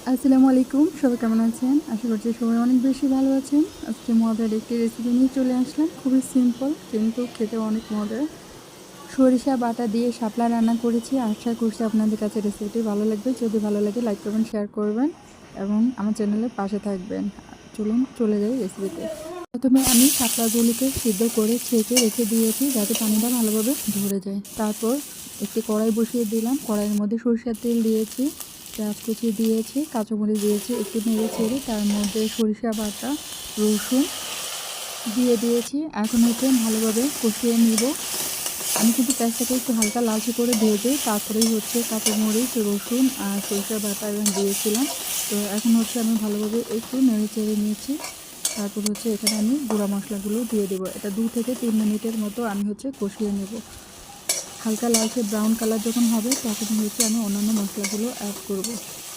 আসসালামু আলাইকুম, সবাই কেমন আছেন? আশা করছি সবাই অনেক বেশি ভালো আছেন। আজকে মজার একটি রেসিপি নিয়ে চলে আসলাম। খুবই সিম্পল কিন্তু খেতে অনেক মজার। সরিষা বাটা দিয়ে শাপলা রান্না করেছি। আশা করছি আপনাদের কাছে রেসিপিটি ভালো লাগবে। যদি ভালো লাগে লাইক করবেন, শেয়ার করবেন এবং আমার চ্যানেলের পাশে থাকবেন। চলুন চলে যাই রেসিপিতে। প্রথমে আমি শাপলাগুলিকে সিদ্ধ করে ছেঁকে রেখে দিয়েছি যাতে পানিটা ভালোভাবে ঝরে যায়। তারপর একটি কড়াই বসিয়ে দিলাম। কড়াইয়ের মধ্যে সরিষার তেল দিয়েছি, পেঁয়াজ কুচি দিয়েছি, কাঁচামরিচ দিয়েছি, একটু নেড়ে চেড়ে তার মধ্যে সরিষা বাটা, রসুন দিয়ে দিয়েছি। এখন ভালোভাবে কষিয়ে নিব। আমি কিন্তু পেঁয়াজটাকে একটু হালকা লালচে করে ভেজে তারপরেই কাঁচামরিচ, রসুন আর সরিষা বাটা এবং দিয়েছিলাম। তো এখন আমি ভালোভাবে একটু নেড়ে চেড়ে নিয়েছি। তারপর এখানে আমি গুঁড়া মশলাগুলো দিয়ে দেবো। এটা 2 থেকে 3 মিনিটের মতো আমি কষিয়ে নেব। হালকা লালচে ব্রাউন কালার যখন হবে তখন আমি অন্যান্য মশলাগুলো অ্যাড করব।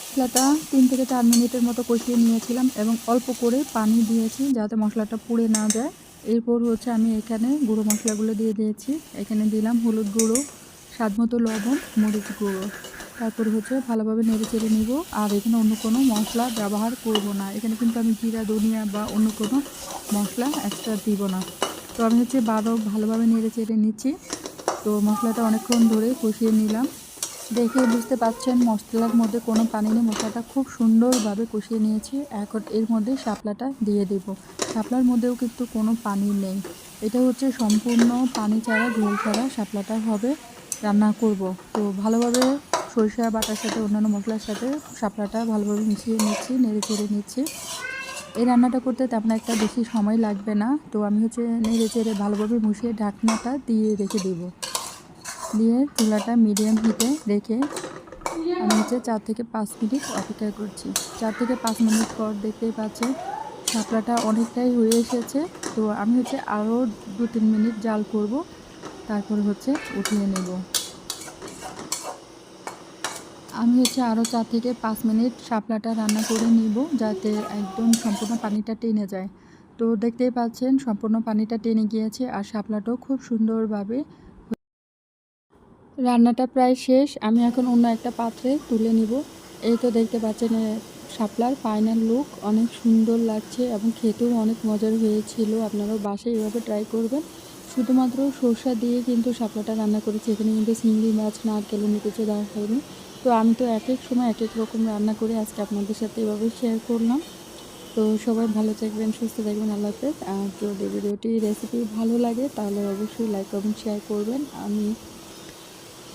মশলাটা 3 থেকে 4 মিনিটের মতো কষিয়ে নিয়েছিলাম এবং অল্প করে পানি দিয়েছি যাতে মশলাটা পুড়ে না যায়। এরপর আমি এখানে গুঁড়ো মশলাগুলো দিয়ে দিয়েছি। এখানে দিলাম হলুদ গুঁড়ো, স্বাদমতো লবণ, মরিচ গুঁড়ো। তারপর ভালোভাবে নেড়ে চেড়ে নিব। আর এখানে অন্য কোনো মশলা ব্যবহার করব না। এখানে কিন্তু আমি জিরা, ধনিয়া বা অন্য কোনো মশলা এক্সট্রা দিব না। তো আমি ভালোভাবে নেড়ে চেড়ে নিচ্ছি। তো মশলাটা অনেকক্ষণ ধরে কষিয়ে নিলাম। দেখে বুঝতে পারছেন মশলার মধ্যে কোনো পানি নেই। মশলাটা খুব সুন্দরভাবে কষিয়ে নিয়েছি। এখন এর মধ্যে শাপলাটা দিয়ে দেব। শাপলার মধ্যেও কিন্তু কোনো পানি নেই। এটা সম্পূর্ণ পানি ছাড়া, ঝোল ছাড়া শাপলাটা হবে রান্না করব। তো ভালোভাবে সরিষা বাটার সাথে অন্যান্য মশলার সাথে শাপলাটা ভালোভাবে মিশিয়ে নিচ্ছি, নেড়ে চেড়ে নিচ্ছি। এই রান্নাটা করতে তেমন একটা বেশি সময় লাগবে না। তো আমি নেড়ে চেড়ে ভালোভাবে মিশিয়ে ঢাকনাটা দিয়ে রেখে দেব। দিয়ে চুলাটা মিডিয়াম হিটে রেখে আমি 4 থেকে 5 মিনিট অপেক্ষা করছি। 4 থেকে 5 মিনিট পর দেখতেই পাচ্ছেন শাপলাটা অনেকটাই হয়ে এসেছে। তো আমি আরও 2-3 মিনিট জাল করব। তারপর উঠিয়ে নেব। আমি আরও 4 থেকে 5 মিনিট শাপলাটা রান্না করে নিব যাতে একদম সম্পূর্ণ পানিটা টেনে যায়। তো দেখতেই পাচ্ছেন সম্পূর্ণ পানিটা টেনে গিয়েছে আর শাপলাটাও খুব সুন্দরভাবে রান্নাটা প্রায় শেষ। আমি এখন অন্য একটা পাত্রে তুলে নিব। এই তো দেখতে পাচ্ছেন শাপলার ফাইনাল লুক অনেক সুন্দর লাগছে এবং খেতেও অনেক মজার হয়েছিল। আপনারাও বাসায় এভাবে ট্রাই করবেন। শুধুমাত্র সরষা দিয়ে কিন্তু শাপলাটা রান্না করেছি। এখানে কিন্তু চিংড়ি মাছ, নারকেল অন্য কিছু দেওয়া হয়নি। তো আমি তো এক এক সময় এক এক রকম রান্না করে আজকে আপনাদের সাথে এভাবে শেয়ার করলাম। তো সবাই ভালো থাকবেন, সুস্থ থাকবেন। আল্লাহ হাফেজ। আর যদি ভিডিওটি রেসিপি ভালো লাগে তাহলে অবশ্যই লাইক কমেন্ট শেয়ার করবেন।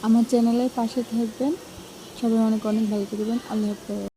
আমার চ্যানেলের পাশে থাকবেন। সবাই অনেক অনেক ভালো থাকবেন। আল্লাহ হাফেজ।